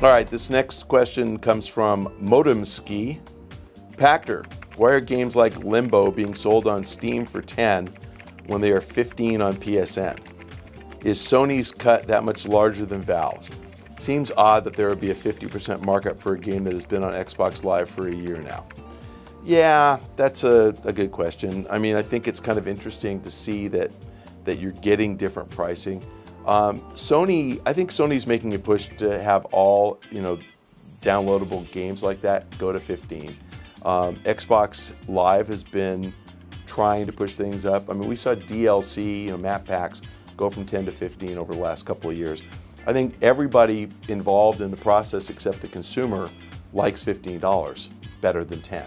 All right, this next question comes from Modemski. Pactor, why are games like Limbo being sold on Steam for 10 when they are 15 on PSN? Is Sony's cut that much larger than Valve's? Seems odd that there would be a 50% markup for a game that has been on Xbox Live for a year now. Yeah, that's a good question. I mean, I think it's kind of interesting to see that you're getting different pricing. I think Sony's making a push to have all, downloadable games like that go to 15. Xbox Live has been trying to push things up. I mean, we saw DLC, map packs go from 10 to 15 over the last couple of years. I think everybody involved in the process except the consumer likes $15 better than 10.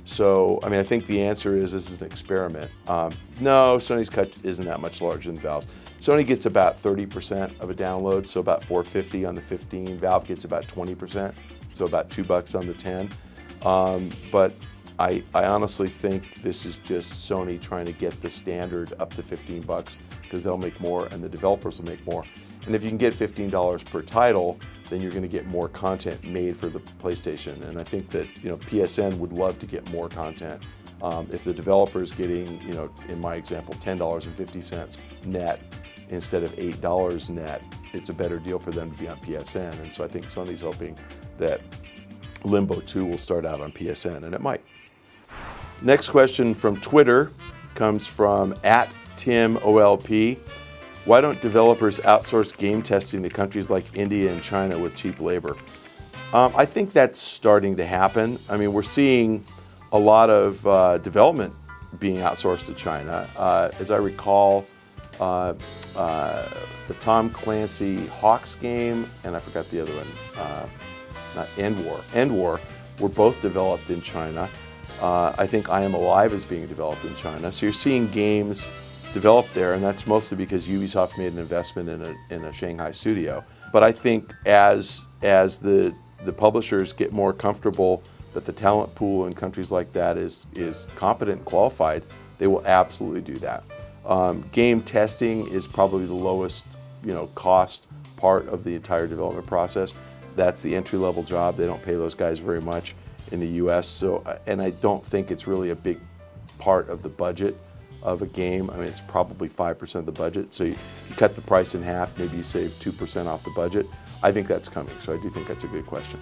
So, I mean, I think the answer is this is an experiment. No, Sony's cut isn't that much larger than Valve's. Sony gets about 30% of a download, so about $4.50 on the 15. Valve gets about 20%, so about $2 on the 10. But I honestly think this is just Sony trying to get the standard up to $15 because they'll make more and the developers will make more. And if you can get $15 per title, then you're going to get more content made for the PlayStation. And I think that PSN would love to get more content. If the developer is getting, in my example, $10.50 net instead of $8 net, it's a better deal for them to be on PSN. And so I think Sony's hoping that Limbo 2 will start out on PSN, and it might. Next question from Twitter comes from @TimOLP. Why don't developers outsource game testing to countries like India and China with cheap labor? I think that's starting to happen. I mean, we're seeing a lot of development being outsourced to China. As I recall, the Tom Clancy Hawks game, and I forgot the other one, not End War, were both developed in China. I think I Am Alive is being developed in China. So you're seeing games developed there, and that's mostly because Ubisoft made an investment in a Shanghai studio. But I think as the publishers get more comfortable that the talent pool in countries like that is competent and qualified, they will absolutely do that. Game testing is probably the lowest cost part of the entire development process. That's the entry-level job. They don't pay those guys very much in the US, and I don't think it's really a big part of the budget of a game. I mean, it's probably 5% of the budget. So you cut the price in half, maybe you save 2% off the budget. I think that's coming, so I do think that's a good question.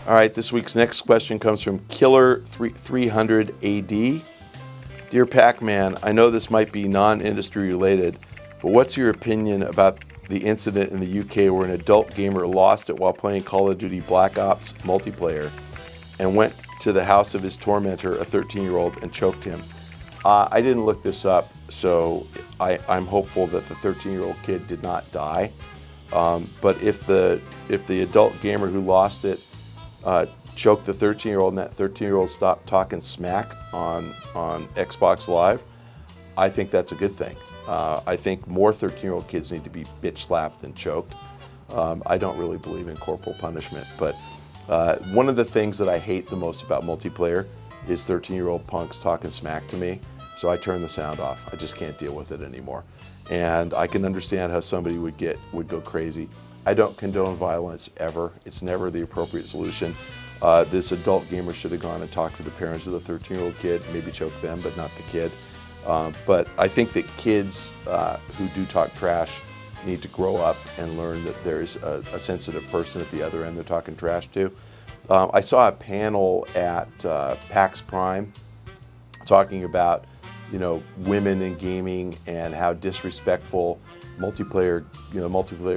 All right, this week's next question comes from Killer300AD. Dear Pac-Man, I know this might be non-industry related, but what's your opinion about the incident in the UK where an adult gamer lost it while playing Call of Duty Black Ops multiplayer and went to the house of his tormentor, a 13-year-old, and choked him? I didn't look this up, so I'm hopeful that the 13-year-old kid did not die. But if the adult gamer who lost it choked the 13-year-old and that 13-year-old stopped talking smack on Xbox Live, I think that's a good thing. I think more 13-year-old kids need to be bitch slapped than choked. I don't really believe in corporal punishment, but one of the things that I hate the most about multiplayer is 13-year-old punks talking smack to me. So I turn the sound off. I just can't deal with it anymore. And I can understand how somebody would go crazy. I don't condone violence ever. It's never the appropriate solution. This adult gamer should have gone and talked to the parents of the 13-year-old kid, maybe choke them, but not the kid. But I think that kids who do talk trash need to grow up and learn that there's a sensitive person at the other end they're talking trash to. I saw a panel at PAX Prime talking about women in gaming and how disrespectful multiplayer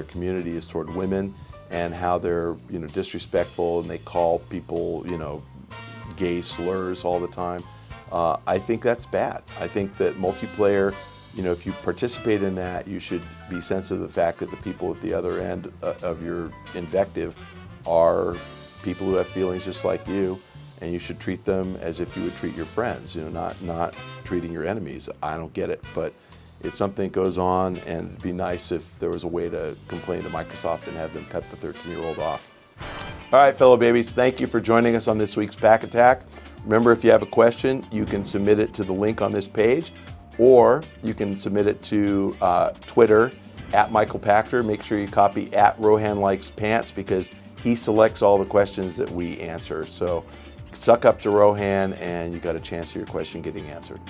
community is toward women, and how they're disrespectful and they call people gay slurs all the time. I think that's bad. I think that multiplayer, if you participate in that, you should be sensitive to the fact that the people at the other end of your invective are people who have feelings just like you, and you should treat them as if you would treat your friends, not treating your enemies. I don't get it, but it's something that goes on, and it'd be nice if there was a way to complain to Microsoft and have them cut the 13-year-old off. All right, fellow babies, thank you for joining us on this week's Pack Attack. Remember, if you have a question, you can submit it to the link on this page, or you can submit it to Twitter @Michael Pachter. Make sure you copy @RohanLikesPants, because he selects all the questions that we answer. So suck up to Rohan and you got a chance of your question getting answered.